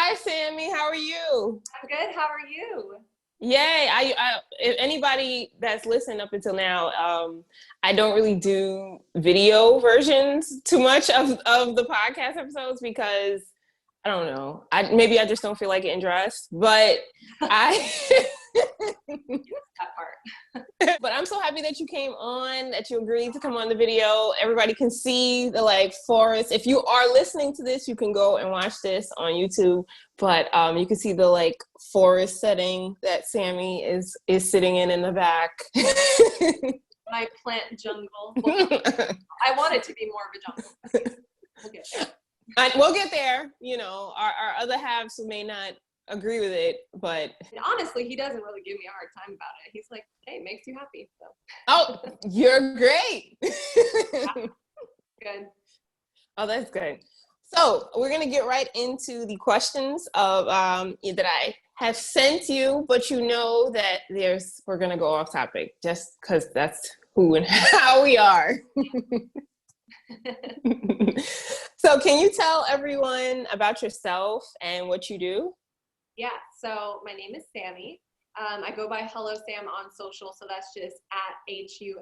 Hi, Sammie. How are you? I'm good. How are you? Yay. If anybody that's listened up until now, I don't really do video versions too much of the podcast episodes because I don't know. Maybe I just don't feel like getting dressed, but I That part. but I'm so happy that you came on, that you agreed to come on the video. Everybody can see the like forest. If you are listening to this, you can go and watch this on YouTube. But you can see the like forest setting that Sammie is sitting in the back. My plant jungle. I want it to be more of a jungle. We'll get there. We'll get there. You know, our other halves may not agree with it, but and honestly, he doesn't really give me a hard time about it. He's like, hey, it makes you happy. So. Oh, you're great. Good. Oh, that's good. So we're gonna get right into the questions of that I have sent you, but you know that we're gonna go off topic just because that's who and how we are. So can you tell everyone about yourself and what you do? Yeah, so my name is Sammie. I go by Hello Sam on social, so that's just at HULLOSAM.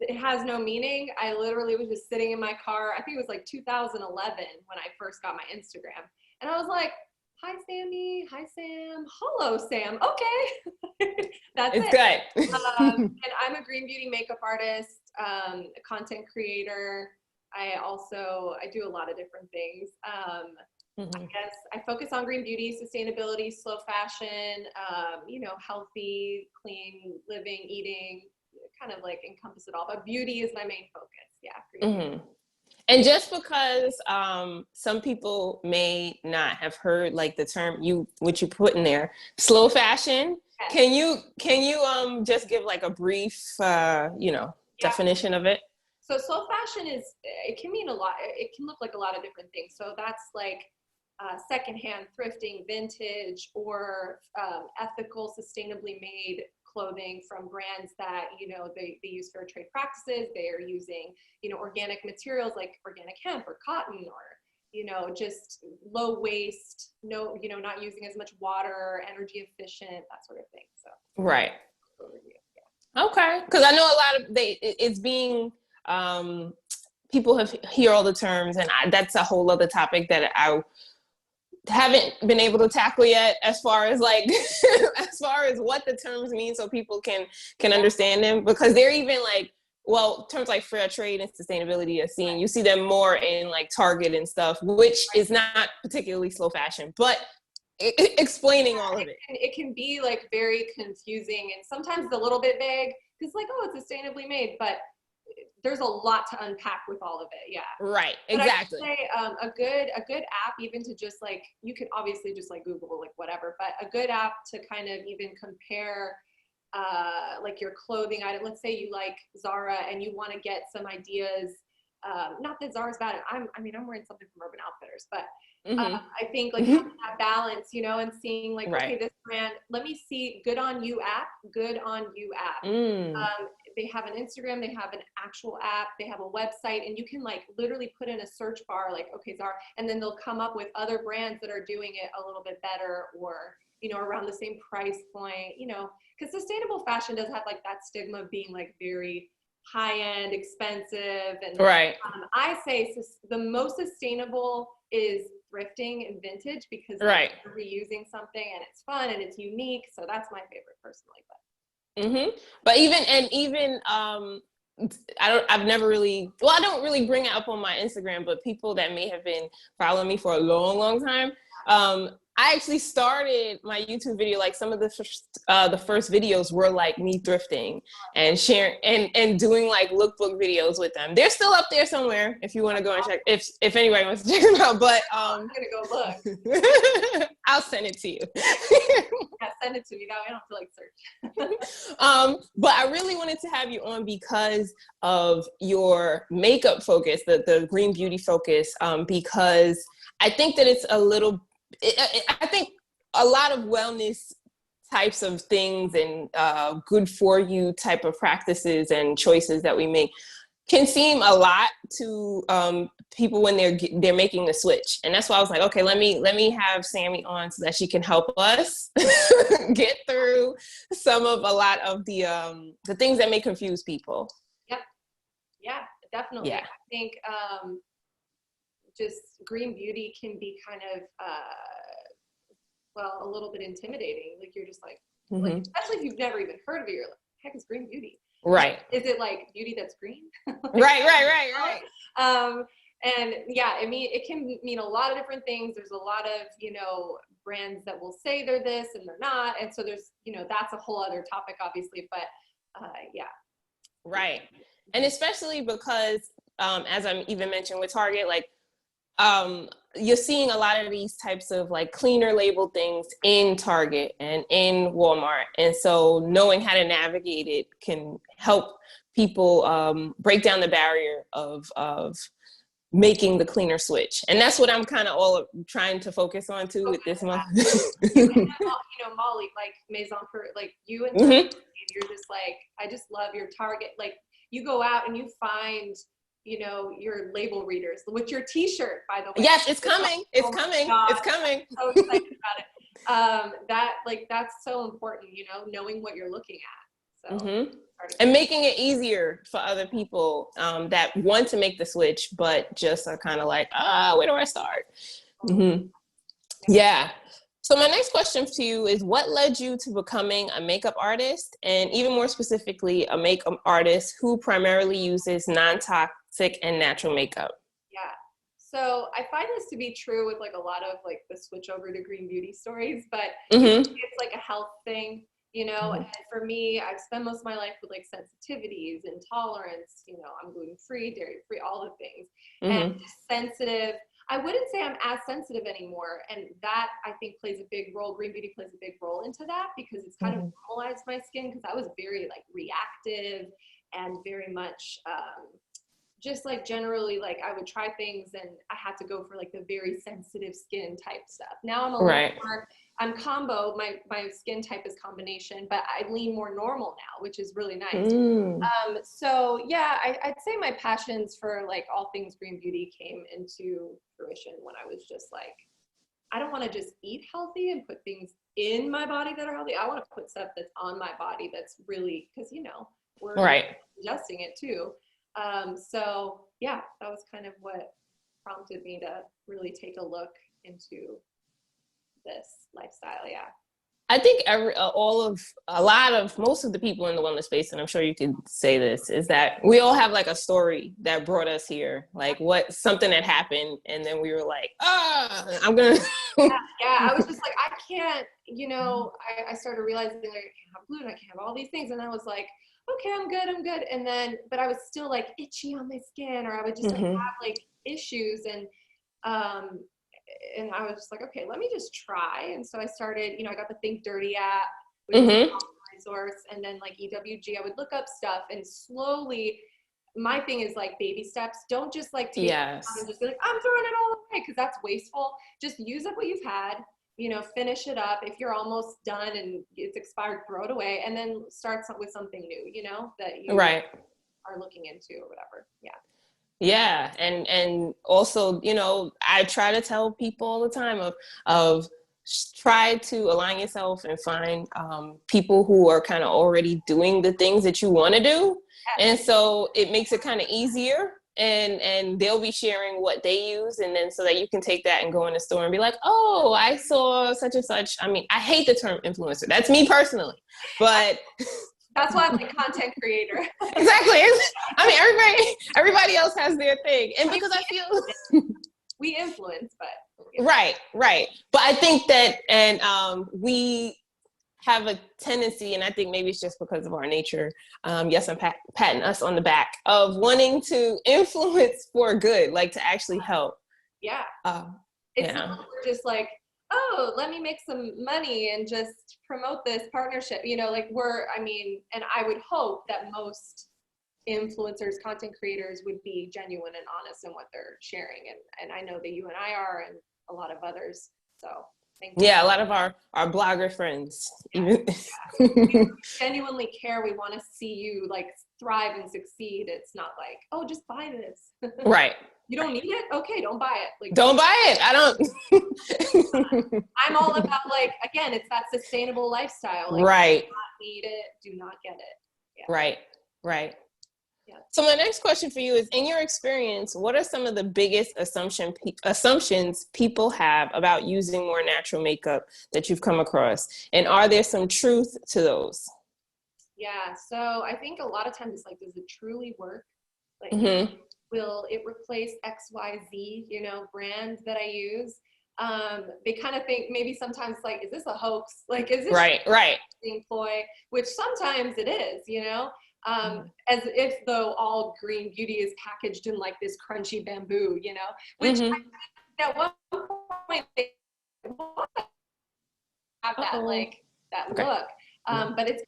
It has no meaning. I literally was just sitting in my car. I think it was like 2011 when I first got my Instagram. And I was like, hi, Sammie. Hi, Sam. Hello, Sam. Okay. That's it's it. Good. And I'm a green beauty makeup artist, a content creator. I do a lot of different things. I guess I focus on green beauty, sustainability, slow fashion, healthy, clean living, eating, kind of like encompass it all. But beauty is my main focus. Yeah. And just because some people may not have heard like the term what you put in there, slow fashion. Yes. Can you just give like a brief definition of it? So slow fashion it can mean a lot. It can look like a lot of different things. So that's like secondhand, thrifting, vintage, or ethical, sustainably made clothing from brands that they use fair trade practices. They are using organic materials like organic hemp or cotton, or just low waste, not using as much water, energy efficient, that sort of thing. So right. Yeah. Okay, because I know a lot of it's being people hear all the terms, and that's a whole other topic that I haven't been able to tackle yet, as far as like as far as what the terms mean so people can understand them, because they're even like, well, terms like fair trade and sustainability you see them more in like Target and stuff, which is not particularly slow fashion, but explaining all of it. It can be like very confusing and sometimes a little bit vague, because like, oh, it's sustainably made, but there's a lot to unpack with all of it. Yeah. Right. Exactly. But I would say a good app, even to just like, you can obviously just like Google like whatever, but a good app to kind of even compare like your clothing item. Let's say you like Zara and you want to get some ideas. Not that Zara's bad. I'm wearing something from Urban Outfitters, but I think like having that balance, and seeing like, okay, this brand, let me see, good on you app. They have an Instagram, they have an actual app, they have a website, and you can like literally put in a search bar, like, okay, Zara, and then they'll come up with other brands that are doing it a little bit better, or, around the same price point, because sustainable fashion does have like that stigma of being like very high-end, expensive, and I say the most sustainable is thrifting and vintage, because you're reusing something and it's fun and it's unique. So that's my favorite personally. But even I don't really bring it up on my Instagram, but people that may have been following me for a long time, I actually started my YouTube video, like some of the first videos were like me thrifting and sharing and doing like lookbook videos with them. They're still up there somewhere if you want to go and check, if anybody wants to check them out. But I'm gonna go look. I'll send it to you. Yeah, send it to me. Now I don't feel like search. But I really wanted to have you on because of your makeup focus, the green beauty focus, because I think that it's I think a lot of wellness types of things and good for you type of practices and choices that we make can seem a lot to people when they're making the switch, and that's why I was like, okay, let me have Sammie on so that she can help us get through a lot of the things that may confuse people. Yep. Yeah, definitely. Yeah. I think just green beauty can be kind of well, a little bit intimidating. Like you're just like, especially if you've never even heard of it, you're like, heck is green beauty? Right. Is it like beauty that's green? Right. And yeah, I mean, it can mean a lot of different things. There's a lot of, brands that will say they're this and they're not. And so there's, that's a whole other topic, obviously, but yeah. Right. And especially because, as I even mentioned with Target, like, you're seeing a lot of these types of like cleaner label things in Target and in Walmart. And so knowing how to navigate it can help people break down the barrier of making the cleaner switch. And that's what I'm kind of all trying to focus on too with this month. Molly, like Maison for like you and you're just like, I just love your Target. Like you go out and you find your label readers with your t-shirt, by the way. Yes, it's coming. It's coming. It's coming. I'm so excited about it. That's so important, knowing what you're looking at. So and making it easier for other people that want to make the switch, but just are kind of like, where do I start? Yeah. So my next question to you is, what led you to becoming a makeup artist, and even more specifically, a makeup artist who primarily uses non-toxic and natural makeup? Yeah. So I find this to be true with like a lot of like the switch over to green beauty stories, but it's like a health thing, and for me, I've spent most of my life with like sensitivities, intolerance, I'm gluten-free, dairy-free, all the things, and sensitive. I wouldn't say I'm as sensitive anymore. And that I think plays a big role. Green beauty plays a big role into that because it's kind of normalized my skin, because I was very like reactive and very much just like generally like I would try things and I had to go for like the very sensitive skin type stuff. Now I'm a little more, I'm combo, my skin type is combination, but I lean more normal now, which is really nice. So yeah, I'd say my passions for like all things green beauty came into fruition when I was just like, I don't want to just eat healthy and put things in my body that are healthy. I want to put stuff that's on my body that's really, because we're adjusting it too. So yeah, that was kind of what prompted me to really take a look into this lifestyle. Yeah. I think most of the people in the wellness space, and I'm sure you could say this, is that we all have like a story that brought us here, like something that happened, and then we were like, I'm gonna. I was just like, I can't, I started realizing like, I can't have gluten, I can't have all these things, and I was like, okay, I'm good. And then, but I was still like itchy on my skin, or I would just like have like issues, and I was just like, okay, let me just try. And so I started, I got the Think Dirty app, which is a resource, and then like EWG, I would look up stuff and slowly, my thing is like baby steps. Don't just like take it out and just be like, I'm throwing it all away, because that's wasteful. Just use up what you've had, finish it up. If you're almost done and it's expired, throw it away, and then start with something new, that you are looking into or whatever. Yeah. Yeah. And also, I try to tell people all the time of try to align yourself and find people who are kind of already doing the things that you want to do. And so it makes it kind of easier, and they'll be sharing what they use, and then so that you can take that and go in the store and be like, oh, I saw such and such. I mean, I hate the term influencer. That's me personally, but that's why I'm like content creator. Exactly. I mean, everybody else has their thing. And because I feel we influence, but right. But I think that, and we have a tendency, and I think maybe it's just because of our nature, yes, I'm patting us on the back, of wanting to influence for good, like to actually help. Yeah. It's not just like, oh, let me make some money and just promote this partnership. And I would hope that most influencers, content creators would be genuine and honest in what they're sharing. And I know that you and I are, and a lot of others. So thank you. Yeah, a lot of our blogger friends. We genuinely care. We want to see you like thrive and succeed. It's not like, oh, just buy this. Right. You don't need it? Okay, don't buy it. Like, don't buy it. I don't. I'm all about, like, again, it's that sustainable lifestyle. Like, right. do not need it, do not get it. Yeah. Right. Right. Yeah. So my next question for you is, in your experience, what are some of the biggest assumptions people have about using more natural makeup that you've come across? And are there some truth to those? Yeah. So I think a lot of times it's like, does it truly work? Like, will it replace XYZ, brand that I use? They kind of think maybe sometimes like, is this a hoax? Like, is this right being ploy? Which sometimes it is, as if though all green beauty is packaged in like this crunchy bamboo, which I think at one point they have that like that look, but it's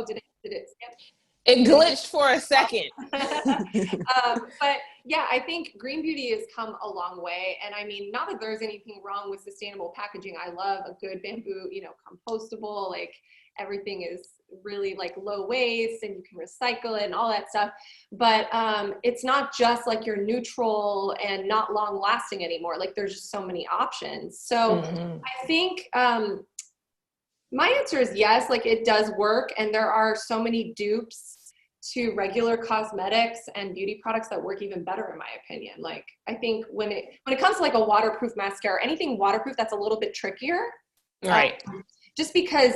did it skip? It glitched for a second. But yeah, I think green beauty has come a long way. And I mean, not that there's anything wrong with sustainable packaging. I love a good bamboo, compostable, like everything is really like low waste and you can recycle it and all that stuff. But it's not just like you're neutral and not long lasting anymore. Like there's just so many options. So I think my answer is yes, like it does work. And there are so many dupes to regular cosmetics and beauty products that work even better, in my opinion. Like I think when it comes to like a waterproof mascara, anything waterproof that's a little bit trickier. Right. Just because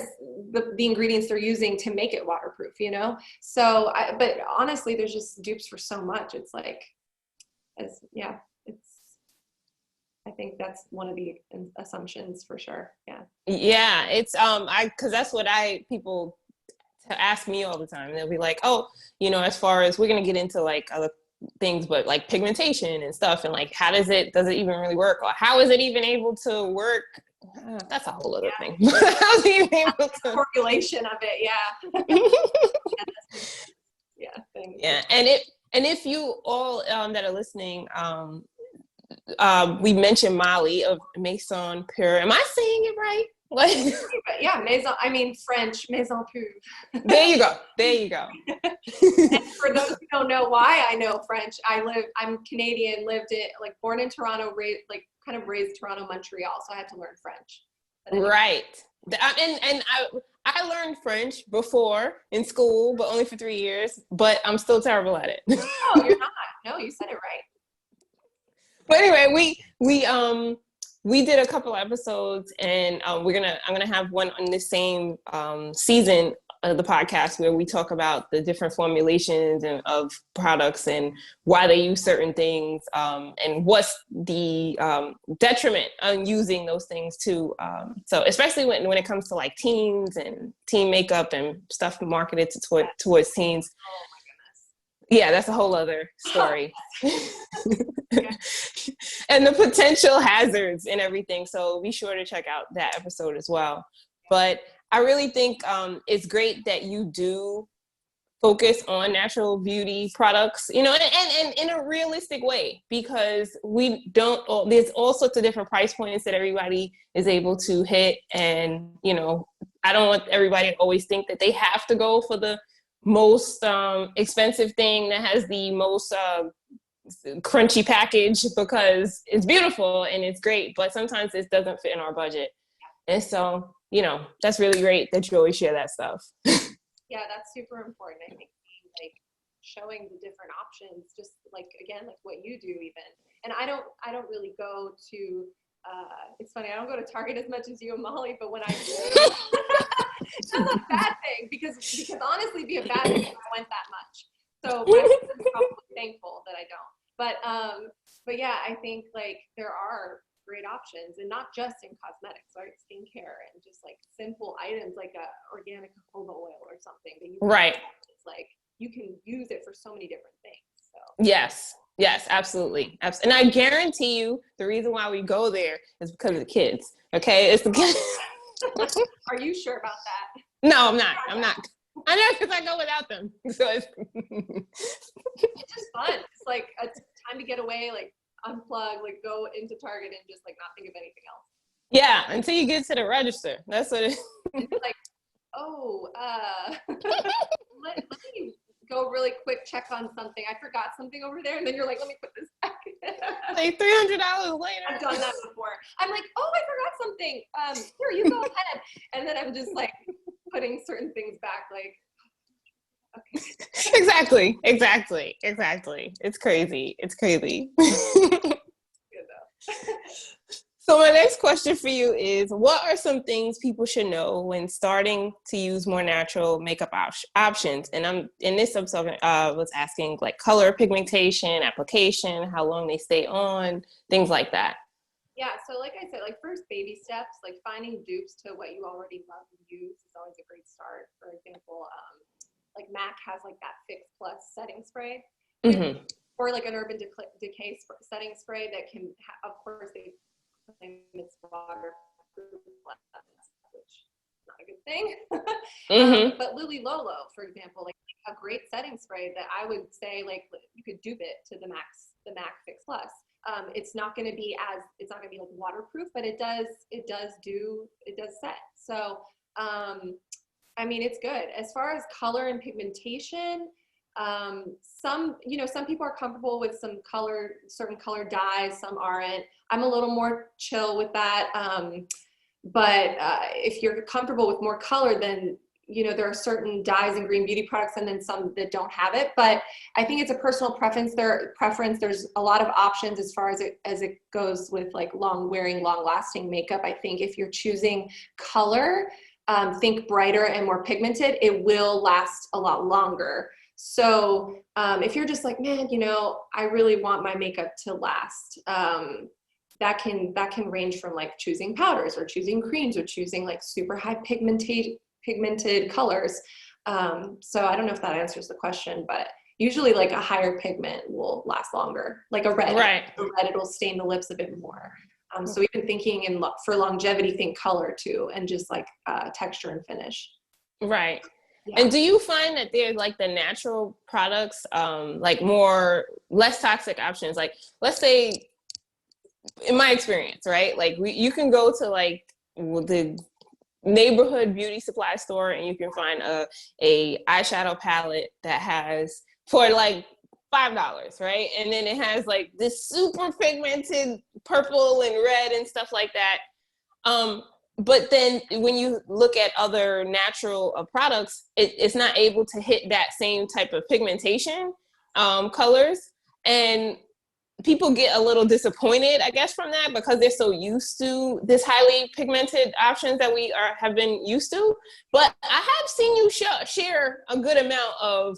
the ingredients they're using to make it waterproof, So, but honestly, there's just dupes for so much. It's like, I think that's one of the assumptions for sure. Yeah. Yeah. It's, cause that's what people ask me all the time. They'll be like, oh, as far as we're going to get into like other things, but like pigmentation and stuff. And like, does it even really work? Or how is it even able to work? That's a whole other thing. How's it even able to formulation of it? Yeah. Yeah. And if you all that are listening, we mentioned Molly of Maison Pure. Am I saying it right? Like, yeah, French, Maison Pure. There you go. And for those who don't know why I know French, I'm Canadian, born in Toronto, raised Toronto, Montreal, so I had to learn French. Anyway. Right. And I learned French before in school, but only for 3 years, but I'm still terrible at it. No, you're not. No, you said it right. But anyway, we did a couple episodes, and I'm gonna have one on the same season of the podcast where we talk about the different formulations and of products and why they use certain things, and what's the detriment on using those things too. So especially when it comes to like teens and teen makeup and stuff marketed towards teens. Oh my goodness. Yeah, that's a whole other story. And the potential hazards and everything. So be sure to check out that episode as well. But I really think it's great that you do focus on natural beauty products, and in a realistic way, because there's all sorts of different price points that everybody is able to hit. And, I don't want everybody to always think that they have to go for the most expensive thing that has the most crunchy package, because it's beautiful and it's great, but sometimes it doesn't fit in our budget. And so, that's really great that you always share that stuff. Yeah, that's super important. I think like showing the different options, just like, again, like what you do even. And I don't really go to, it's funny, I don't go to Target as much as you and Molly, but when I do, it's not a bad thing, because honestly, it'd be a bad thing if I went that much. So my husband's probably thankful that I don't. But yeah, I think like there are great options, and not just in cosmetics, right? Skincare and just like simple items like a organic jojoba oil or something that you can right. It's like you can use it for so many different things. So Yes, absolutely. And I guarantee you the reason why we go there is because of the kids. Okay, it's the kids. Are you sure about that? No, I'm not. I know, because I go without them. So it's just fun. It's like a time to get away, like unplug, like go into Target and just like not think of anything else. Yeah, until you get to the register. That's what it is. And you're like, let me go really quick, check on something. I forgot something over there. And then you're like, let me put this back. Like $300 later. I've done that before. I'm like, oh, I forgot something. Here, you go ahead. And then I'm just like putting certain things back, like, okay. Exactly. It's crazy. Good though. So my next question for you is, what are some things people should know when starting to use more natural makeup options? And was asking like color, pigmentation, application, how long they stay on, things like that. Yeah, so like I said, like first baby steps, like finding dupes to what you already love and use is always a great start. For example, like MAC has like that Fix Plus setting spray, or like an Urban Decay setting spray that can, of course, they claim it's waterproof, which is not a good thing. But Lily Lolo, for example, like a great setting spray that I would say like you could dupe it to the MAC Fix Plus. It's not going to be like waterproof, but it does set. So, I mean, it's good. As far as color and pigmentation, some people are comfortable with certain color dyes, some aren't. I'm a little more chill with that. But if you're comfortable with more color, then there are certain dyes and green beauty products and then some that don't have it. But I think it's a personal preference. There's a lot of options as far as it goes with like long lasting makeup. I think if you're choosing color, think brighter and more pigmented, it will last a lot longer. So if you're just like, man, I really want my makeup to last, that can range from like choosing powders or choosing creams or choosing like super high pigmented colors. So I don't know if that answers the question, but usually like a higher pigment will last longer. Like a red, it'll stain the lips a bit more. So we've been thinking for longevity, think color too, and just like texture and finish. Right. Yeah. And do you find that there's like the natural products, like less toxic options? Like, let's say, in my experience, right? Like you can go to like the neighborhood beauty supply store and you can find a eyeshadow palette that has for like $5, right? And then it has like this super pigmented purple and red and stuff like that. But then when you look at other natural products, it's not able to hit that same type of pigmentation colors. And people get a little disappointed, I guess, from that because they're so used to this highly pigmented options that we have been used to. But I have seen you share a good amount of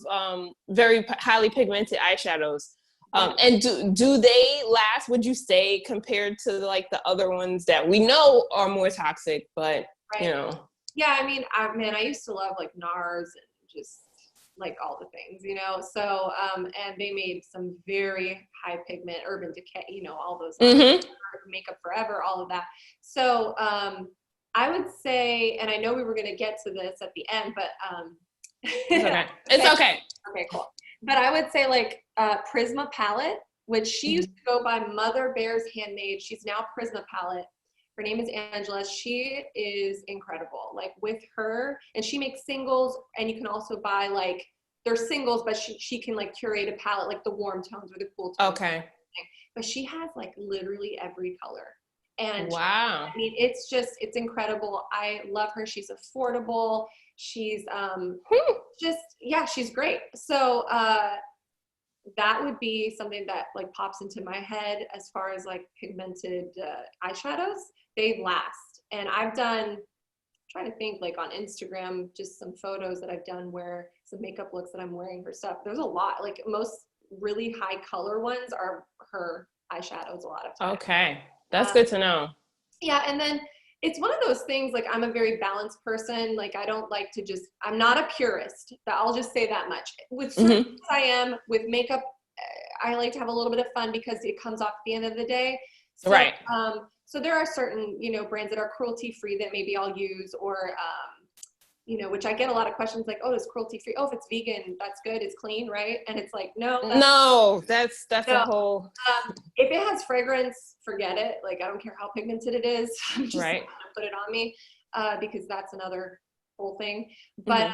very highly pigmented eyeshadows. And do they last, would you say, compared to like the other ones that we know are more toxic, but Yeah, I mean, I used to love like NARS and just like all the things, so and they made some very high pigment Urban Decay, all those Makeup Forever, all of that. So I would say, and I know we were going to get to this at the end, but it's okay. Okay, cool. But I would say like Prisma palette, which she used to go by Mother Bear's Handmade. She's now Prisma palette. Her name is Angela. She is incredible. Like with her, and she makes singles, and you can also buy like, they're singles, but she can like curate a palette, like the warm tones or the cool tones. Okay. But she has like literally every color. And wow. I mean, it's incredible. I love her. She's affordable. She's she's great. So that would be something that like pops into my head as far as like pigmented eyeshadows. They last. And I've done, trying to think like on Instagram, just some photos that I've done where some makeup looks that I'm wearing her stuff. There's a lot, like most really high color ones are her eyeshadows a lot of times. Okay. That's good to know. Yeah. And then it's one of those things, like I'm a very balanced person. Like I don't like to I'm not a purist. I'll just say that much. With certain things I am, with makeup, I like to have a little bit of fun because it comes off at the end of the day. So, right. So there are certain, brands that are cruelty free that maybe I'll use, or, which I get a lot of questions like, oh, it's cruelty free. Oh, if it's vegan, that's good. It's clean, right? And it's like, no, that's a whole. If it has fragrance, forget it. Like, I don't care how pigmented it is. I'm just not gonna put it on me because that's another whole thing. But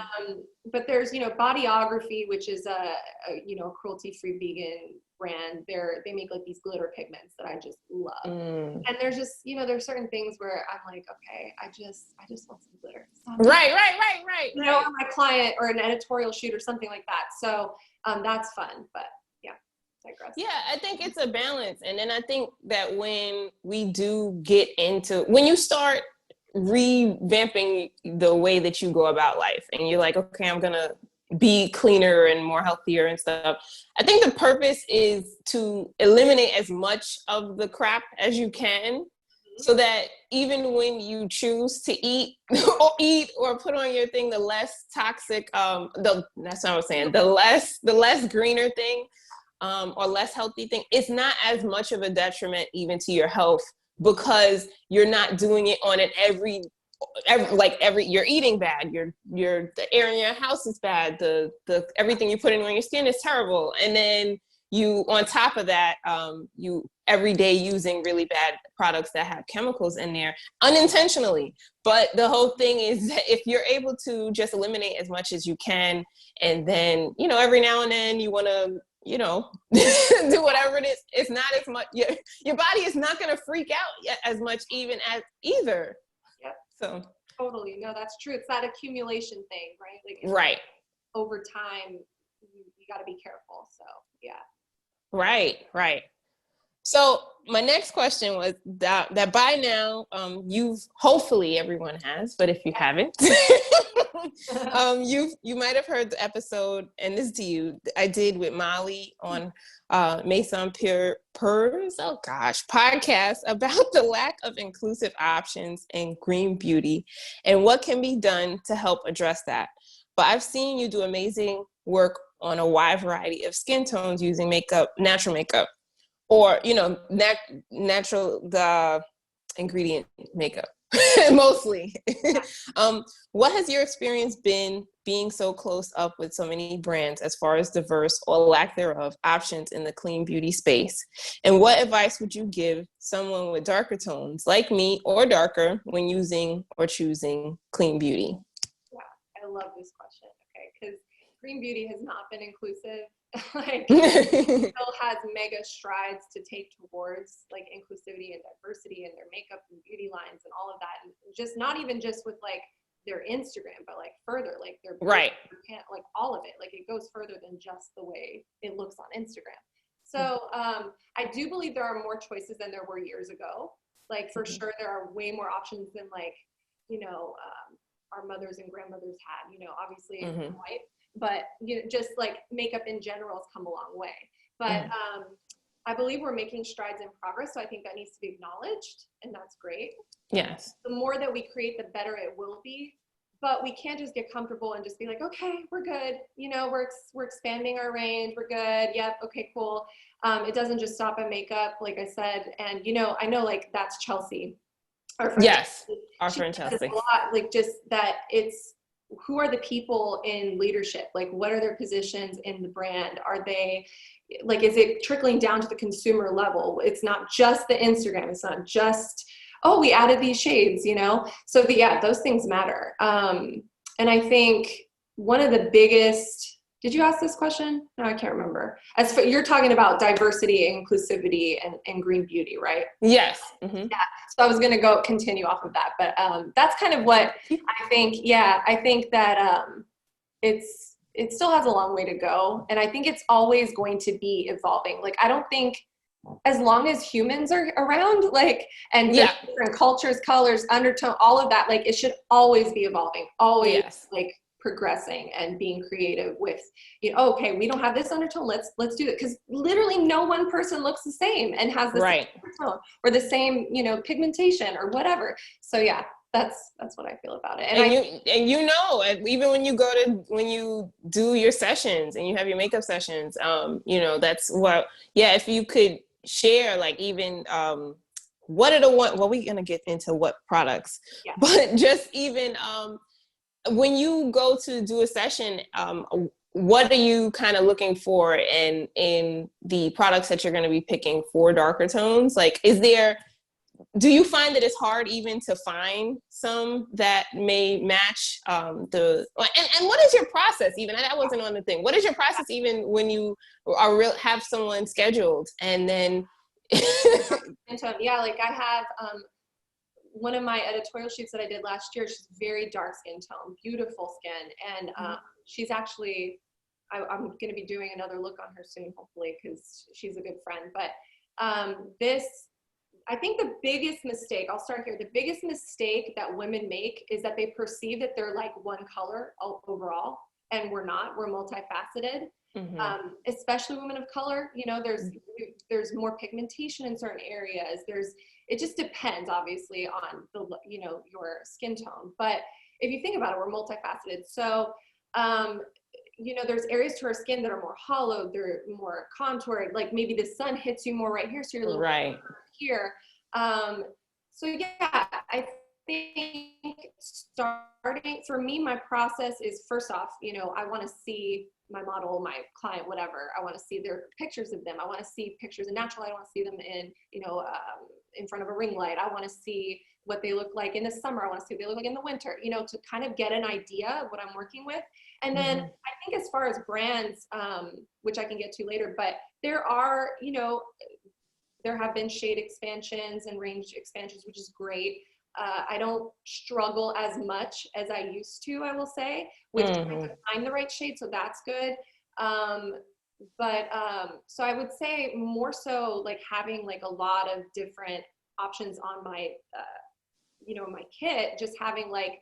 but there's, Bodyography, which is a cruelty-free vegan brand. They make like these glitter pigments that I just love. And there's just, there's certain things where I'm like, okay, I just want some glitter. Right. On my client or an editorial shoot or something like that. So that's fun, but digress. Yeah, I think it's a balance. And then I think that when you start revamping the way that you go about life and you're like, okay, I'm going to be cleaner and more healthier and stuff. I think the purpose is to eliminate as much of the crap as you can, so that even when you choose to eat or put on your thing, the less toxic, that's what I was saying, the less greener thing, or less healthy thing, it's not as much of a detriment even to your health, because you're not doing it on an every you're eating bad, the air in your house is bad, the everything you're putting on your skin is terrible, and then you, on top of that, you every day using really bad products that have chemicals in there unintentionally. But the whole thing is that if you're able to just eliminate as much as you can, and then, every now and then you want to, do whatever it is, it's not as much, your body is not going to freak out as much either. Yep. So totally. No, that's true. It's that accumulation thing, right? Like, right. Over time, you got to be careful. So yeah. Right. So my next question was that by now, hopefully everyone has, but if you haven't, you might have heard the episode, and this is to you, I did with Molly on Maison Pur's podcast about the lack of inclusive options in green beauty and what can be done to help address that. But I've seen you do amazing work on a wide variety of skin tones using natural makeup, or, natural, the ingredient makeup, mostly. What has your experience been being so close up with so many brands as far as diverse or lack thereof options in the clean beauty space? And what advice would you give someone with darker tones like me or darker when using or choosing clean beauty? Yeah, I love this question. Okay, because green beauty has not been inclusive. It still has mega strides to take towards like inclusivity and diversity in their makeup and beauty lines and all of that, and just not even just with like their Instagram, but like further, like their right, like all of it, like it goes further than just the way it looks on Instagram. So I do believe there are more choices than there were years ago. Like for sure, there are way more options than like our mothers and grandmothers had. Obviously in white. But just like makeup in general has come a long way. But I believe we're making strides in progress. So I think that needs to be acknowledged, and that's great. Yes. The more that we create, the better it will be. But we can't just get comfortable and just be like, okay, we're good. We're expanding our range. We're good. Yep. Okay, cool. It doesn't just stop at makeup, like I said. And I know like that's Chelsea. Our friend. Yes. Our friend Chelsea. A lot, like just that it's, who are the people in leadership? Like, what are their positions in the brand? Are they like, is it trickling down to the consumer level? It's not just the Instagram. It's not just, oh, we added these shades, So those things matter. And I think one of the biggest, did you ask this question? No, I can't remember. As for, you're talking about diversity, inclusivity, and green beauty, right? Yes. Yeah. So I was going to continue off of that, but that's kind of what I think. Yeah, I think that it still has a long way to go, and I think it's always going to be evolving. Like I don't think, as long as humans are around, like, and different cultures, colors, undertone, all of that, like it should always be evolving, always like progressing and being creative with, okay, we don't have this undertone, let's do it, because literally no one person looks the same and has the same undertone or the same pigmentation or whatever. So that's what I feel about it. And even when you do your sessions and you have your makeup sessions, that's what, if you could share, like even what are the one, well, we're gonna get into what products, but just even when you go to do a session, what are you kind of looking for in the products that you're going to be picking for darker tones? Like, is there do you find that it's hard even to find some that may match and what is your process even? That wasn't on the thing. What is your process even when you have someone scheduled and then yeah, like I have one of my editorial shoots that I did last year. She's very dark skin tone, beautiful skin, and she's actually I'm going to be doing another look on her soon, hopefully, because she's a good friend. But I think the biggest mistake, I'll start here, the biggest mistake that women make is that they perceive that they're like one color overall, and we're not. We're multifaceted. Especially women of color, you know, there's more pigmentation in certain areas. It just depends, obviously, on the, you know, your skin tone. But if you think about it, we're multifaceted. So, you know, there's areas to our skin that are more hollow, they're more contoured. Like maybe the sun hits you more right here, so you're a little right here. So yeah, I think starting for me, my process is, first off, you know, I want to see my model, my client, whatever. I want to see their pictures of them. I want to see pictures in natural light. I want to see them in, you know, in front of a ring light. I want to see what they look like in the summer. I want to see what they look like in the winter, you know, to kind of get an idea of what I'm working with. And then I think as far as brands, which I can get to later, but there are, you know, there have been shade expansions and range expansions, which is great. I don't struggle as much as I used to, I will say, with trying to find the right shade, so that's good. So I would say more so like having like a lot of different options on my, you know, my kit, just having like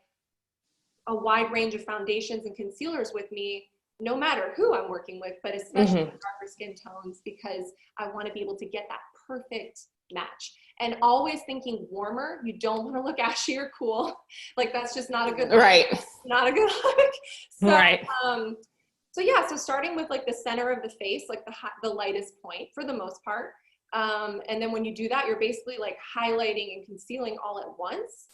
a wide range of foundations and concealers with me, no matter who I'm working with, but especially darker skin tones, because I want to be able to get that perfect match. And always thinking warmer. You don't want to look ashy or cool. Like that's just not a good look. Right. Not a good look. So, right. So yeah, so starting with like the center of the face, like the lightest point for the most part. And then when you do that, you're basically like highlighting and concealing all at once.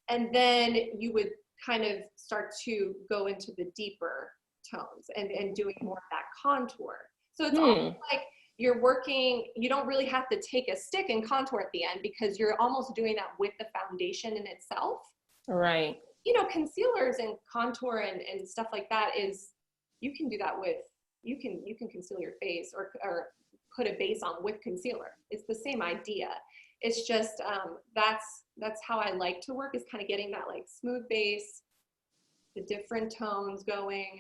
And then you would kind of start to go into the deeper tones and doing more of that contour. So it's almost like you're working, you don't really have to take a stick and contour at the end, because you're almost doing that with the foundation in itself. Right. You know, concealers and contour and stuff like that is, you can do that with, you can conceal your face or put a base on with concealer. It's the same idea. It's just, that's how I like to work, is kind of getting that like smooth base, the different tones going.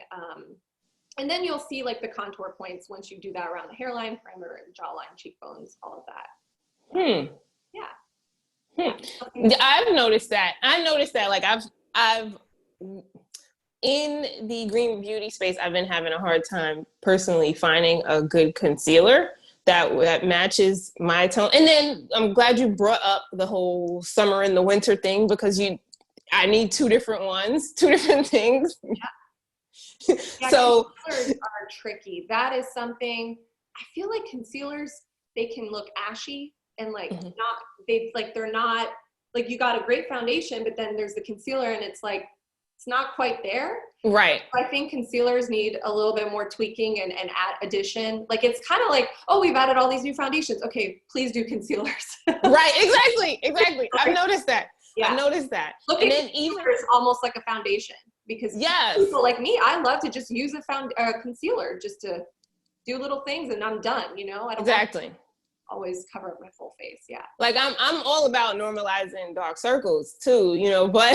And then you'll see like the contour points once you do that around the hairline, perimeter, jawline, cheekbones, all of that. Yeah. I've noticed that. Like I've in the green beauty space, I've been having a hard time personally finding a good concealer that matches my tone. And then I'm glad you brought up the whole summer and the winter thing, because I need two different ones, two different things. Yeah, so concealers are tricky. That is something, I feel like concealers, they can look ashy and like they're not like, you got a great foundation, but then there's the concealer and it's like, it's not quite there. Right. I think concealers need a little bit more tweaking and addition. Like, it's kind of like, oh, we've added all these new foundations. Okay, please do concealers. Right, exactly. I've noticed that. Yeah. I've noticed that. Look, and then even it's almost like a foundation, because people like me, I love to just use a concealer just to do little things and I'm done, you know? I don't exactly. Always cover up my full face. Yeah. Like I'm all about normalizing dark circles too, you know, but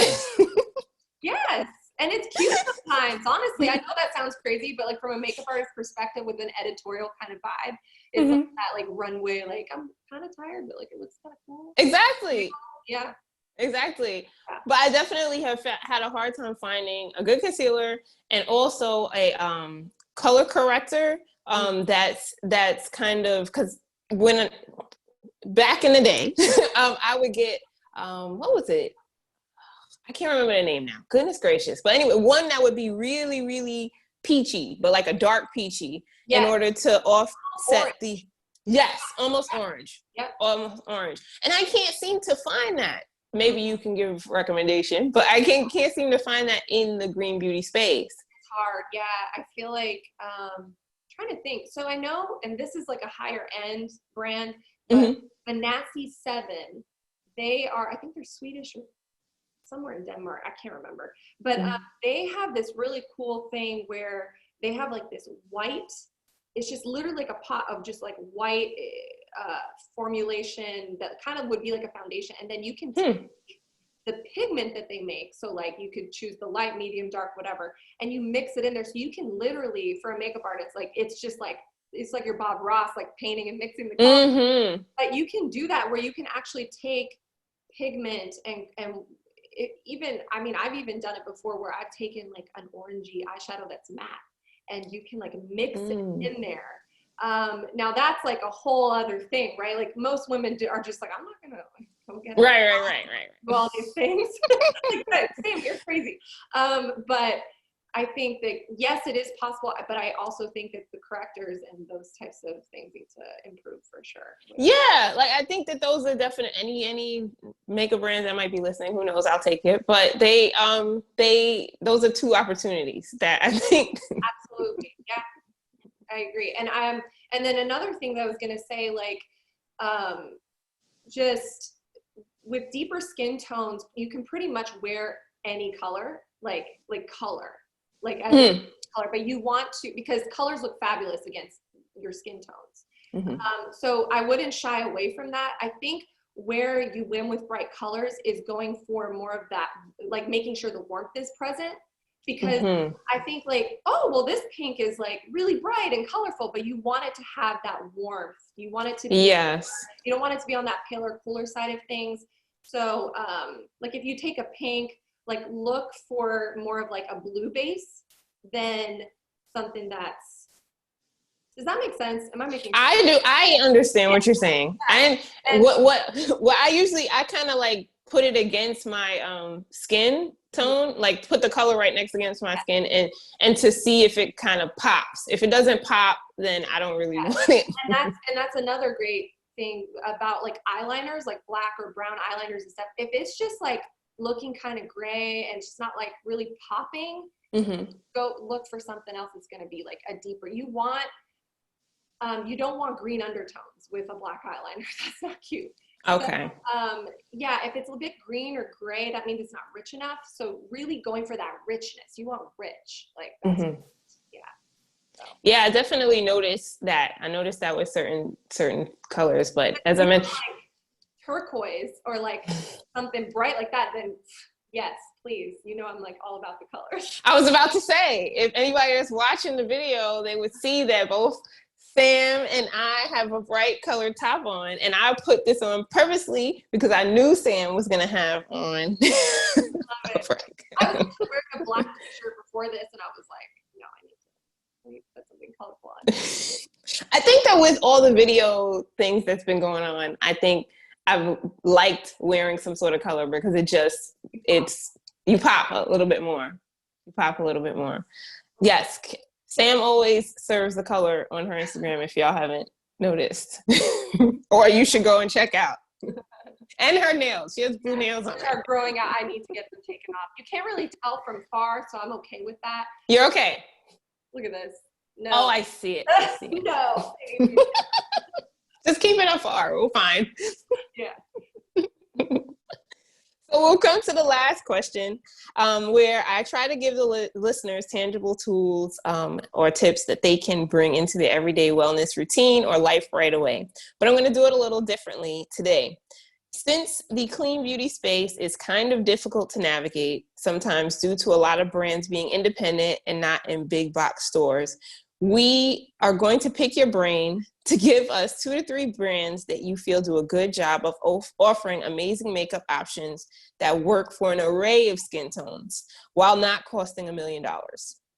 yes. And it's cute sometimes. Honestly, I know that sounds crazy, but like from a makeup artist perspective with an editorial kind of vibe, it's like that like runway, like I'm kind of tired, but like it looks kind of cool. Exactly. Yeah. Exactly. Yeah. But I definitely have had a hard time finding a good concealer and also a color corrector that's kind of, because when back in the day, I would get what was it? I can't remember the name now. Goodness gracious. But anyway, one that would be really, really peachy, but like a dark peachy, in order to offset almost orange. Yep. Almost orange. And I can't seem to find that. Maybe you can give a recommendation, but I can't seem to find that in the green beauty space. It's hard. Yeah. I feel like, trying to think. So I know, and this is like a higher end brand, but the Nazi 7, they are, I think they're Swedish or somewhere in Denmark. I can't remember. But they have this really cool thing where they have like this white, it's just literally like a pot of just like white formulation that kind of would be like a foundation. And then you can take the pigment that they make. So like you could choose the light, medium, dark, whatever, and you mix it in there. So you can literally, for a makeup artist, like it's just like, it's like your Bob Ross, like painting and mixing the colors. But you can do that where you can actually take pigment and even, I mean, I've even done it before where I've taken like an orangey eyeshadow that's matte and you can like mix it in there. Now that's like a whole other thing, right? Like most women are just like, I'm not gonna go get it. Right. Do all these things. Like, Sam, you're crazy. But I think that yes, it is possible, but I also think that the correctors and those types of things need to improve for sure. Yeah, like I think that those are definite. Any makeup brands that might be listening, who knows? I'll take it. But those are two opportunities that I think. Absolutely, yeah, I agree. And then another thing that I was gonna say, like, just with deeper skin tones, you can pretty much wear any color, like color. Like as a color, but you want to, because colors look fabulous against your skin tones. So I wouldn't shy away from that. I think where you win with bright colors is going for more of that, like making sure the warmth is present. Because I think like, oh, well, this pink is like really bright and colorful, but you want it to have that warmth. You want it to be, you don't want it to be on that paler, cooler side of things. So like if you take a pink, like look for more of like a blue base than something that's, does that make sense? Am I making sense? I do. I understand what you're saying. And what I kind of like put it against my skin tone, like put the color right next against my skin and to see if it kind of pops. If it doesn't pop, then I don't really want it. And that's another great thing about like eyeliners, like black or brown eyeliners and stuff. If it's just like looking kind of gray and just not like really popping, go look for something else that's going to be like a deeper, you don't want green undertones with a black eyeliner. That's not cute. Okay. So, yeah, if it's a bit green or gray, that means it's not rich enough. So really going for that richness. You want rich, like that's yeah. So. Yeah, I definitely noticed that. I noticed that with certain colors, but as I mentioned, like turquoise or like something bright like that, then yes, please. You know, I'm like all about the colors. I was about to say, if anybody is watching the video, they would see that both Sam and I have a bright colored top on, and I put this on purposely because I knew Sam was gonna have on. I was wearing a black t-shirt before this, and I was like, no, I need to put something colorful on. I think that with all the video things that's been going on, I think I've liked wearing some sort of color because you pop a little bit more. You pop a little bit more. Yes. Sam always serves the color on her Instagram if y'all haven't noticed. Or you should go and check out. And her nails. She has blue nails on. Are growing out. I need to get them taken off. You can't really tell from far, so I'm okay with that. You're okay. Look at this. No. Oh, I see it. I see it. No. Just keep it afar. We'll find. Yeah. So we'll come to the last question, where I try to give the listeners tangible tools or tips that they can bring into their everyday wellness routine or life right away. But I'm going to do it a little differently today. Since the clean beauty space is kind of difficult to navigate, sometimes due to a lot of brands being independent and not in big box stores, we are going to pick your brain to give us 2 to 3 brands that you feel do a good job of offering amazing makeup options that work for an array of skin tones while not costing $1 million.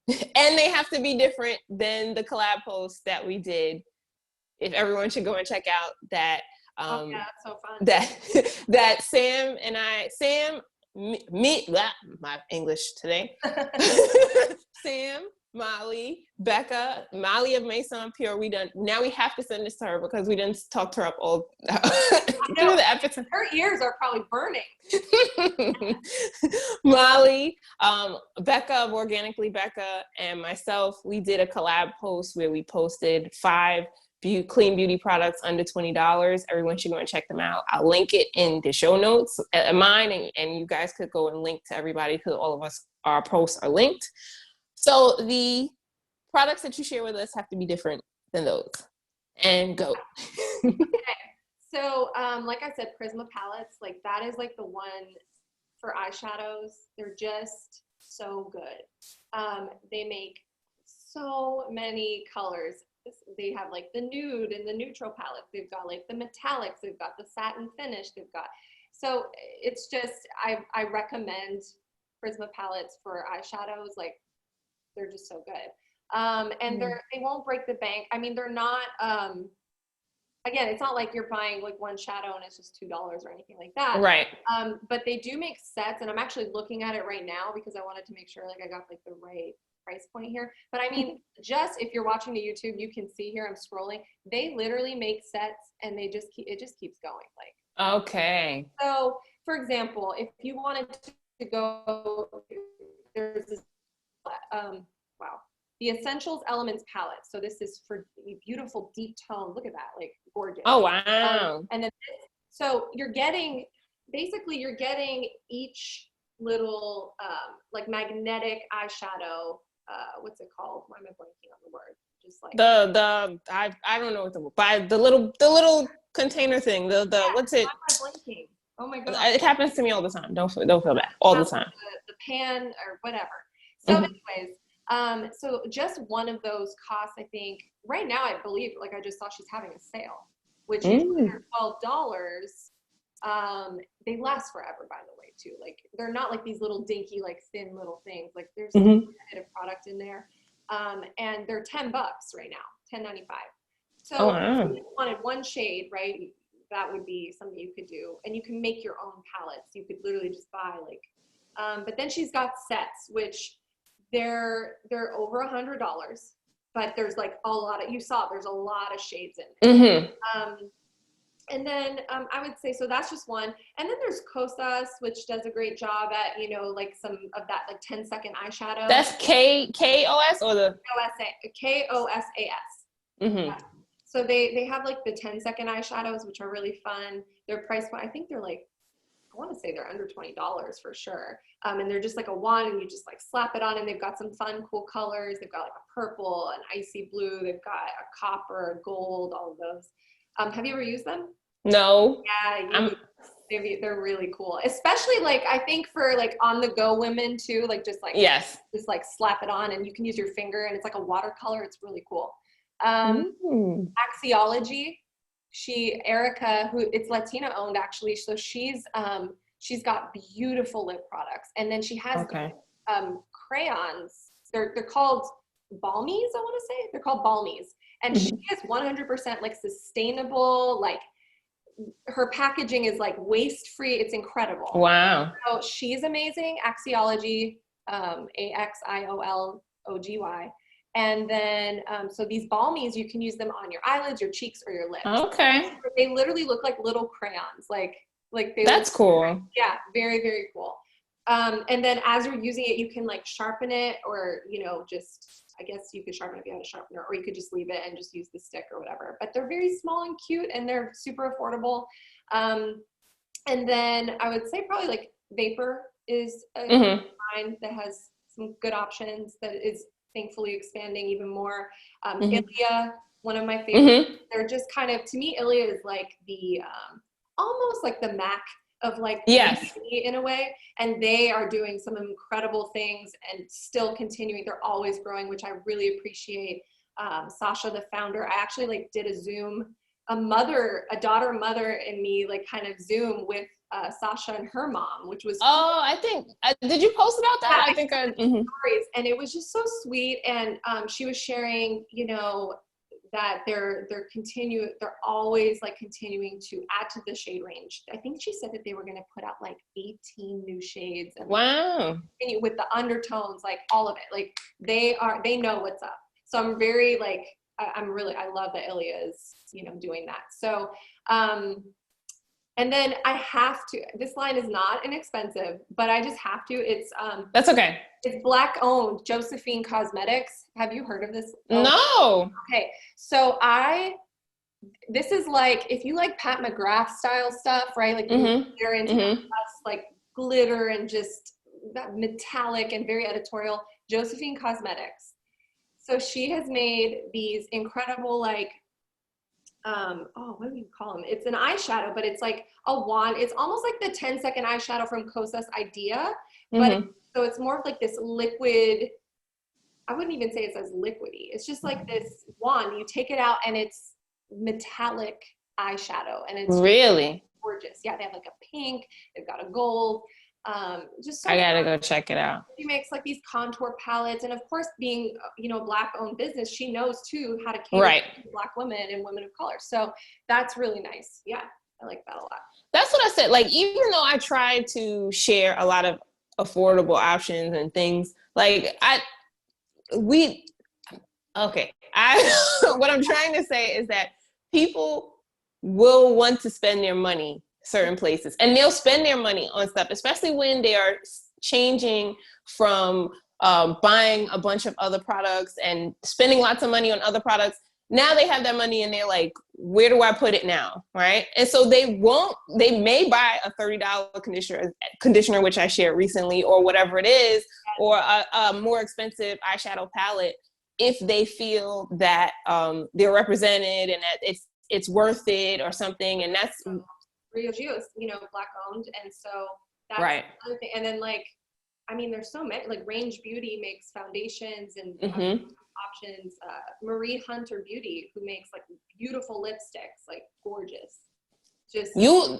And they have to be different than the collab post that we did. If everyone should go and check out that. Yeah, that's so fun. That Sam and I, my English today. Sam, Molly, Becca, Molly of Maison Pure. Now we have to send this to her because we didn't talk to her up all through the episode. Her ears are probably burning. Molly, Becca of Organically Becca, and myself, we did a collab post where we posted 5 clean beauty products under $20. Everyone should go and check them out. I'll link it in the show notes at mine, and you guys could go and link to everybody because all of us, our posts are linked. So the products that you share with us have to be different than those. And go. Okay. So, like I said, Prisma palettes, like that is like the one for eyeshadows. They're just so good. They make so many colors. They have like the nude and the neutral palette. They've got like the metallics. They've got the satin finish. They've got, so it's just, I recommend Prisma palettes for eyeshadows. Like they're just so good. And they won't break the bank. I mean, they're not, again, it's not like you're buying like one shadow and it's just $2 or anything like that. Right. But they do make sets, and I'm actually looking at it right now because I wanted to make sure like I got like the right price point here. But I mean, just if you're watching the YouTube, you can see here I'm scrolling. They literally make sets, and it just keeps going. Like, okay. So, for example, if you wanted to go, there's this, wow. The Essentials Elements palette. So this is for beautiful deep tone. Look at that, like gorgeous. Oh, wow. And then, so you're getting, basically you're getting each little like magnetic eyeshadow. What's it called? Why am I blanking on the word? Just like I don't know what the little container thing. What's it? Why am I blanking? Oh my god. It happens to me all the time. Don't feel bad. All the time. The pan or whatever. So anyways, so just one of those costs, I think, right now, I believe, like I just saw she's having a sale, which is $12. They last forever, by the way, too. Like, they're not like these little dinky, like thin little things. Like, there's a bit of product in there. And they're $10 right now, $10.95. So if you wanted one shade, right, that would be something you could do. And you can make your own palettes. You could literally just buy, like, but then she's got sets, which they're over $100, but there's like a lot of, there's a lot of shades in there. And then I would say, so that's just one. And then there's Kosas, which does a great job at, you know, like some of that like 10-second eyeshadow. That's Kos or the? Kosas. Yeah. So they have like the 10-second eyeshadows, which are really fun. Their price point, I think they're like, I want to say they're under $20 for sure. And they're just like a wand, and you just like slap it on, and they've got some fun, cool colors. They've got like a purple, an icy blue. They've got a copper, gold, all of those. Have you ever used them? No. Yeah, they're really cool. Especially like, I think for like on the go women too, like just like, just like slap it on, and you can use your finger, and it's like a watercolor. It's really cool. Axiology. Erica, who it's Latina owned actually. So she's got beautiful lip products. And then she has crayons. They're called Balmies, I want to say. They're called Balmies. And she is 100% like sustainable, like her packaging is like waste free. It's incredible. Wow. So she's amazing. Axiology, AXIOLOGY. And then, so these Balmies, you can use them on your eyelids, your cheeks, or your lips. Okay. They literally look like little crayons. Like they That's cool. Yeah, very, very cool. And then as you're using it, you can like sharpen it, or, you know, just, I guess you could sharpen it if you had a sharpener, or you could just leave it and just use the stick or whatever. But they're very small and cute, and they're super affordable. And then I would say probably like Vapor is a line that has some good options, that is thankfully expanding even more. Ilia, one of my favorites. They're just kind of, to me, Ilia is like the almost like the MAC of like beauty in a way, and they are doing some incredible things and still continuing. They're always growing, which I really appreciate. Sasha, the founder, I actually like did a Zoom, a daughter mother and me like kind of Zoom with Sasha and her mom, which was I think did you post about that? Yeah, I think stories, and it was just so sweet. And she was sharing, you know, that they're always like continuing to add to the shade range. I think she said that they were going to put out like 18 new shades, and wow, with the undertones, like all of it, like they know what's up. So I'm very like, I love that Ilia is, you know, doing that. So and then I have to, this line is not inexpensive, but I just have to, it's that's okay. It's Black owned, Josephine Cosmetics. Have you heard of this? No. Okay. So I This is like, if you like Pat McGrath style stuff, right? Like they're into like glitter and just that metallic and very editorial. Josephine Cosmetics. So she has made these incredible, like, what do you call them? It's an eyeshadow, but it's like a wand. It's almost like the 10-second eyeshadow from Kosas Idea, but so it's more of like this liquid. I wouldn't even say it's as liquidy. It's just like this wand. You take it out and it's metallic eyeshadow, and it's really gorgeous. Yeah, they have like a pink, they've got a gold. Just so I gotta go check it out. She makes like these contour palettes, and of course, being Black owned business, she knows too how to cater to Black women and women of color. So that's really nice. Yeah, I like that a lot. That's what I said. Like, even though I try to share a lot of affordable options and things, like what I'm trying to say is that people will want to spend their money certain places, and they'll spend their money on stuff, especially when they are changing from buying a bunch of other products and spending lots of money on other products. Now they have that money and they're like, where do I put it now? Right. And so they may buy a $30 conditioner, which I shared recently, or whatever it is, or a more expensive eyeshadow palette, if they feel that they're represented and that it's worth it or something. And that's Rio Gio is, Black owned. And so that's right. another thing. And then there's so many, like Range Beauty makes foundations and options. Marie Hunter Beauty, who makes like beautiful lipsticks, like gorgeous.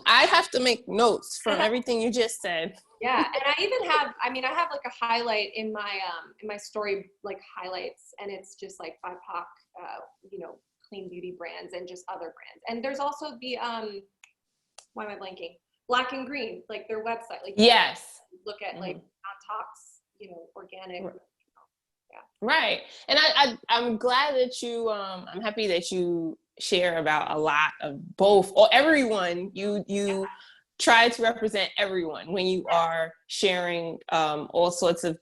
I have to make notes from everything you just said. Yeah. And I even have, I have like a highlight in my story, like highlights, and it's just like BIPOC, clean beauty brands and just other brands. And there's also the, why am I blanking? Black and Green, like their website. Like yes. Look at like non-tox, organic. Yeah. Right. And I'm glad that I'm happy that you share about a lot of both, or everyone. You try to represent everyone when you are sharing all sorts of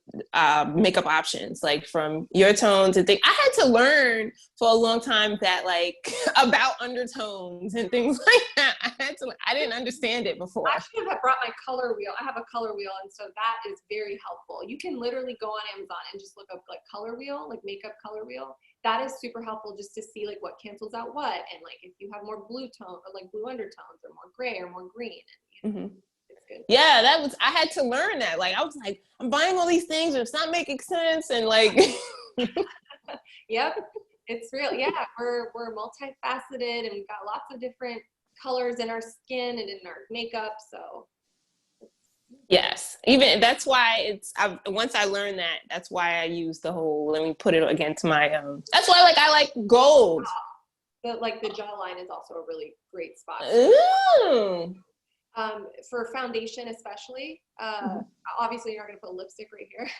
makeup options, like from your tones and things. I had to learn for a long time that like about undertones and things like that. I didn't understand it before. I should have brought my color wheel. I have a color wheel, and so that is very helpful. You can literally go on Amazon and just look up like color wheel, like makeup color wheel. That is super helpful just to see like what cancels out what, and like if you have more blue tone or like blue undertones or more gray or more green. And, it's good. Yeah, I had to learn that. Like I was like, I'm buying all these things, but it's not making sense, and like. Yep, it's real. Yeah, we're multifaceted, and we've got lots of different colors in our skin and in our makeup. So. Yes, even that's why once I learned that, that's why I use the whole, let me put it against my, that's why I like gold. But like the jawline is also a really great spot. Ooh. For foundation especially, obviously you're not going to put lipstick right here.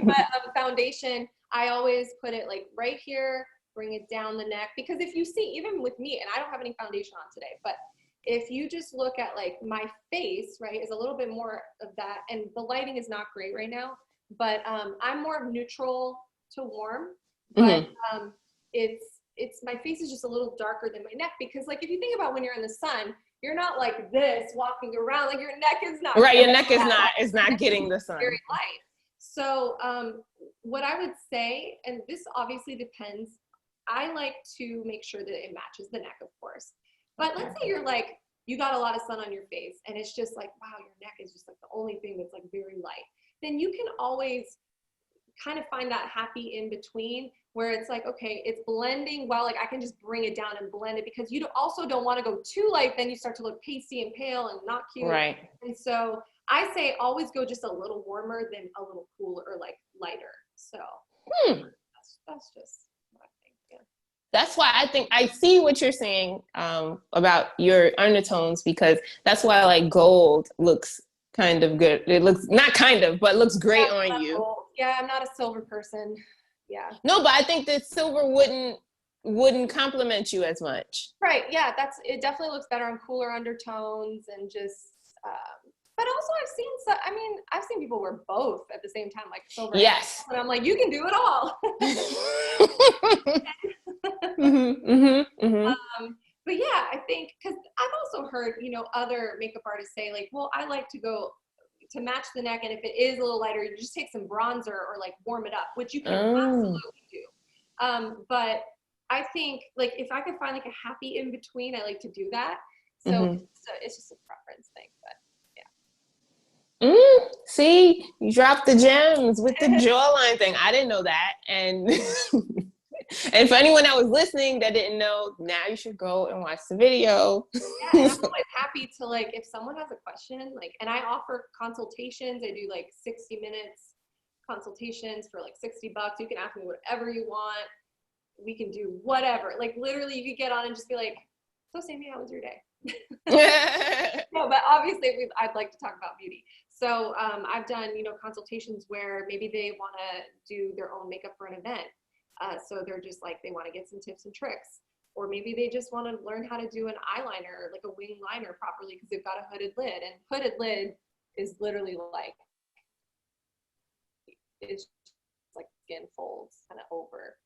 But foundation, I always put it like right here, bring it down the neck. Because if you see, even with me, and I don't have any foundation on today, but if you just look at like my face, right, is a little bit more of that, and the lighting is not great right now, but I'm more neutral to warm, but it's my face is just a little darker than my neck, because like if you think about when you're in the sun, you're not like this walking around, like your neck is not right, your neck is not getting the sun. Very light. So what I would say, and this obviously depends, I like to make sure that it matches the neck, of course. But let's say you're like, you got a lot of sun on your face and it's just like, wow, your neck is just like the only thing that's like very light. Then you can always kind of find that happy in between where it's like, okay, it's blending well, like I can just bring it down and blend it, because you also don't want to go too light, then you start to look pasty and pale and not cute. Right. And so I say always go just a little warmer than a little cooler or like lighter. So that's just. That's why I think I see what you're saying about your undertones, because that's why like gold looks kind of good. It looks not kind of, but looks great on you. Gold. Yeah, I'm not a silver person. Yeah. No, but I think that silver wouldn't complement you as much. Right. Yeah, it definitely looks better on cooler undertones and just. But also I've seen people wear both at the same time, like silver. Yes. And I'm like, you can do it all. But yeah, I think, because I've also heard, other makeup artists say like, well, I like to go to match the neck, and if it is a little lighter, you just take some bronzer or like warm it up, which you can absolutely do. But I think like if I could find like a happy in between, I like to do that. So it's just a preference thing, but See, you dropped the gems with the jawline thing. I didn't know that. And and for anyone that was listening that didn't know, now you should go and watch the video. Yeah, and I'm always happy to like, if someone has a question, like, and I offer consultations. I do like 60 minutes consultations for like $60. You can ask me whatever you want. We can do whatever. Like literally you could get on and just be like, so Sammie, how was your day? No, but obviously I'd like to talk about beauty. So I've done, consultations where maybe they want to do their own makeup for an event. So they're just like, they want to get some tips and tricks. Or maybe they just want to learn how to do an eyeliner, like a wing liner properly, because they've got a hooded lid. And hooded lid is literally like, it's like skin folds kind of over.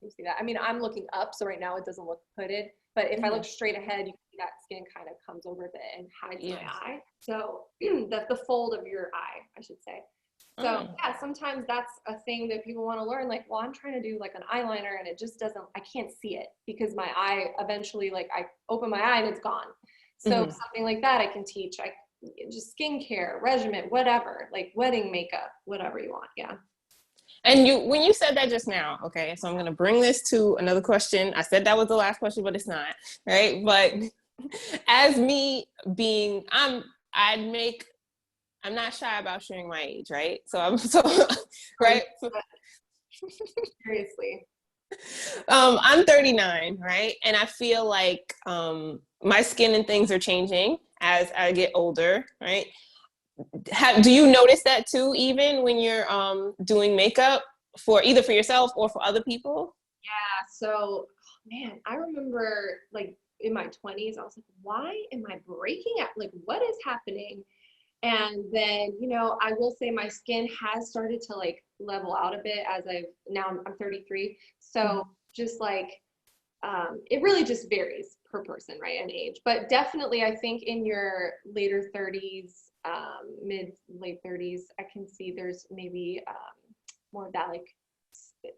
You see that? I mean, I'm looking up, so right now it doesn't look hooded. But if I look straight ahead, you can see that skin kind of comes over and hides my eye. So the fold of your eye, I should say. So yeah, sometimes that's a thing that people want to learn. Like, well, I'm trying to do like an eyeliner and it just doesn't, I can't see it because my eye eventually, like I open my eye and it's gone. So something like that I can teach. I just skincare, regimen, whatever, like wedding makeup, whatever you want. Yeah. And when you said that just now, okay, so I'm going to bring this to another question. I said that was the last question, but it's not, right? But as me being, I'm not shy about sharing my age, right? Right? Seriously. I'm 39, right? And I feel like my skin and things are changing as I get older, right? Do you notice that too, even when you're doing makeup either for yourself or for other people? Yeah. So, man, I remember like in my 20s, I was like, why am I breaking out? Like, what is happening? And then, I will say my skin has started to like level out a bit as I'm 33. So just like, it really just varies per person, right? And age, but definitely I think in your later 30s, late 30s, I can see there's maybe more of that like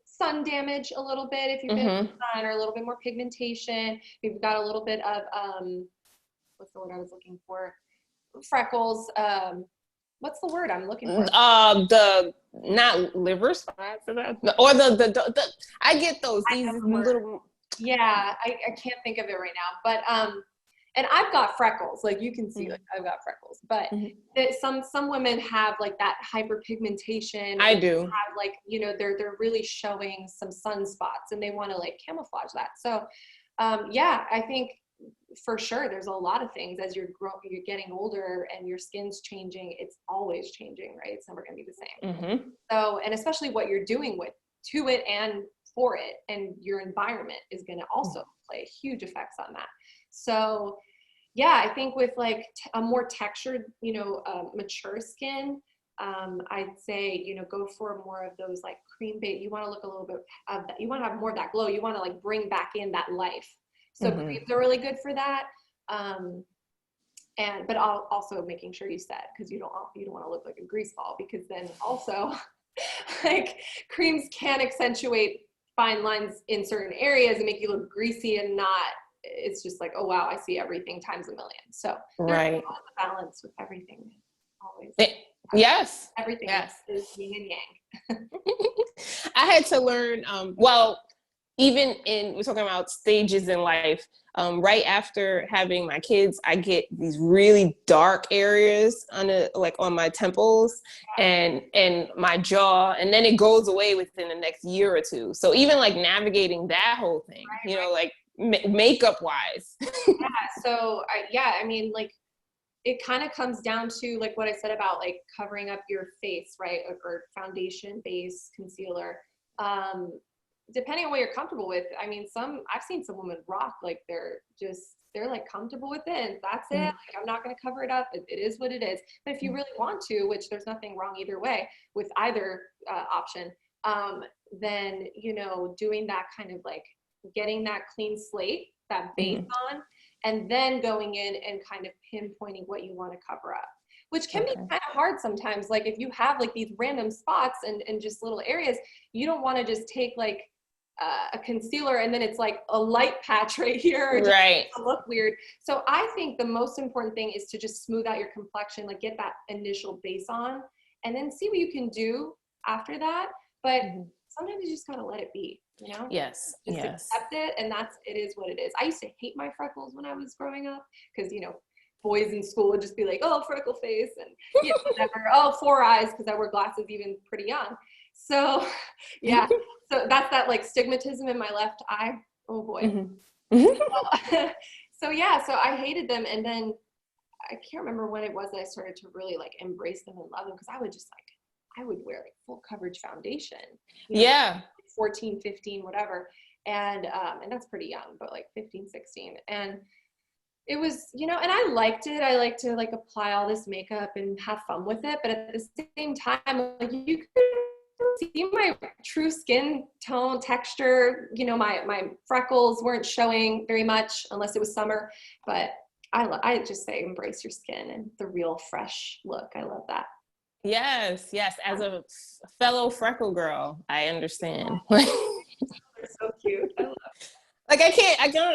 sun damage a little bit if you've been in the sun, or a little bit more pigmentation. You've got a little bit of, what's the word I was looking for? Freckles. What's the word I'm looking for? The not liver spots or the I get those these little. Yeah, I can't think of it right now, but and I've got freckles, like you can see, like I've got freckles, but some women have like that hyperpigmentation. I do. Have like, they're really showing some sunspots and they want to like camouflage that. So yeah, I think for sure there's a lot of things as you're getting older and your skin's changing. It's always changing, right? It's never going to be the same. So, and especially what you're doing to it and for it, and your environment is going to also play huge effects on that. So yeah, I think with like a more textured, mature skin, I'd say, go for more of those like cream bait. You want to look a little bit of that. You want to have more of that glow. You want to like bring back in that life. So creams are really good for that. But also making sure you set, because you don't want to look like a grease ball, because then also like creams can accentuate fine lines in certain areas and make you look greasy and not, it's just like, oh wow, I see everything times a million. So there's a balance with everything always. Yes. Everything is yin and yang. I had to learn, even we're talking about stages in life, right after having my kids, I get these really dark areas on my temples and my jaw, and then it goes away within the next year or two. So even like navigating that whole thing, like makeup wise. So I mean, like, it kind of comes down to like what I said about like covering up your face, right? Or foundation, base, concealer. Depending on what you're comfortable with. I mean, I've seen some women rock, like they're like comfortable with it, and that's it. Like, I'm not going to cover it up. It is what it is. But if you really want to, which there's nothing wrong either way with either option, then, doing that kind of like getting that clean slate, that base on, and then going in and kind of pinpointing what you want to cover up, which can be kind of hard sometimes. Like if you have like these random spots and just little areas, you don't want to just take like a concealer and then it's like a light patch right here, or just look weird. So I think the most important thing is to just smooth out your complexion, like get that initial base on, and then see what you can do after that. But sometimes you just gotta let it be, you know? Yes. Just accept it, and it is what it is. I used to hate my freckles when I was growing up, because, you know, boys in school would just be like, oh, freckle face, and you know, whatever. Oh, 4 eyes, because I wore glasses even pretty young. So yeah, so that's that like stigmatism in my left eye. Oh boy. So yeah, so I hated them, and then I can't remember when it was that I started to really like embrace them and love them, because I would just like, I would wear like full coverage foundation. You know, 14, 15, whatever. And that's pretty young, but like 15, 16. And it was, you know, and I liked it. I like to like apply all this makeup and have fun with it. But at the same time, like you could see my true skin tone, texture, you know, my freckles weren't showing very much unless it was summer. But I just say embrace your skin and the real fresh look. I love that. Yes. As a fellow freckle girl, I understand. They're so cute. I love it. Like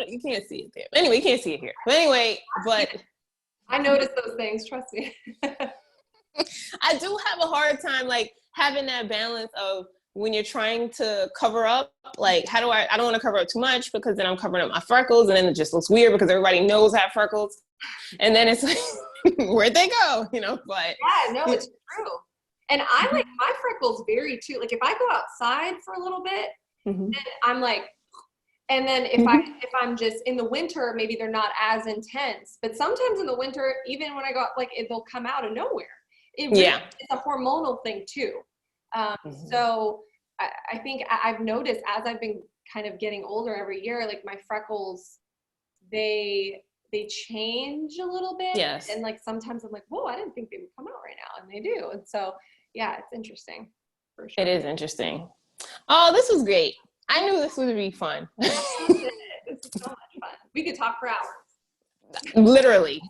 you can't see it there. Anyway, you can't see it here. But anyway, I noticed those things, trust me. I do have a hard time like having that balance of when you're trying to cover up, like I don't want to cover up too much, because then I'm covering up my freckles and then it just looks weird because everybody knows I have freckles. And then it's like, where'd they go? You know, but yeah, no, it's true. And I like my freckles vary too. Like if I go outside for a little bit, then I'm like, and then if I'm just in the winter, maybe they're not as intense. But sometimes in the winter, even when I go out, like they'll come out of nowhere. It's a hormonal thing too. So I think I've noticed as I've been kind of getting older every year, like my freckles, they change a little bit. Yes. And like sometimes I'm like, whoa, I didn't think they would come out right now. And they do. And so yeah, it's interesting for sure. It is interesting. Oh, this was great. I knew this would be fun. This is so much fun. We could talk for hours. Literally.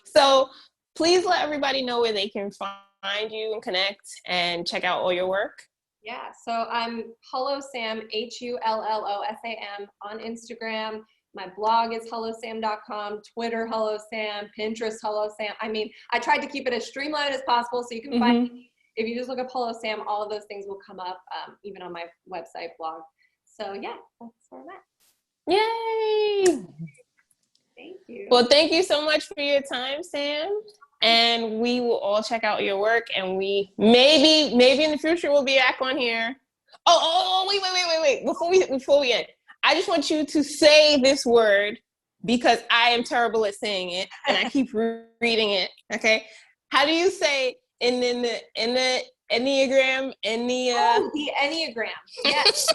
So please let everybody know where they can find you and connect and check out all your work. Yeah, so I'm HulloSam, HULLOSAM on Instagram. My blog is HulloSam.com, Twitter HulloSam, Pinterest HulloSam. I mean, I tried to keep it as streamlined as possible so you can find me. If you just look up HulloSam, all of those things will come up, even on my website blog. So yeah, that's where I'm at. Yay! Thank you. Well, thank you so much for your time, Sam. And we will all check out your work, and we maybe in the future we'll be back on here. Oh, wait. Before we end, I just want you to say this word because I am terrible at saying it and I keep reading it. Okay. How do you say in the Enneagram? Oh, the Enneagram. Yes.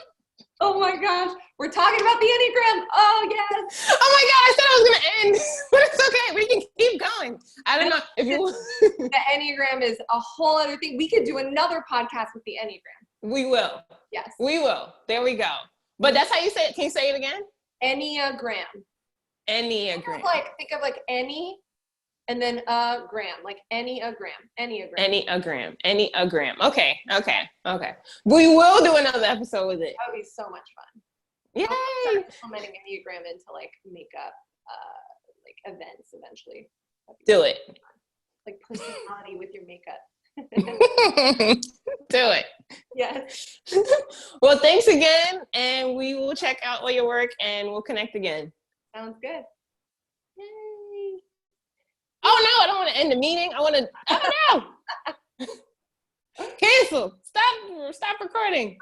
Oh my gosh. We're talking about the Enneagram. Oh yes. Oh my God, I said I was gonna end, but it's okay. We can keep going. I don't know if you the Enneagram is a whole other thing. We could do another podcast with the Enneagram. We will. Yes. We will. There we go. But that's how you say it. Can you say it again? Enneagram. Enneagram. Think of like any and then a gram, like Enneagram. Okay. We will do another episode with it. That would be so much fun. Yay! I'll start implementing Enneagram into like makeup, like events eventually. Do it. Like personality with your makeup. Do it. Yes. Well, thanks again, and we will check out all your work, and we'll connect again. Sounds good. Yay! Oh no, I don't want to end the meeting. I want to. Oh no! Cancel. Stop recording.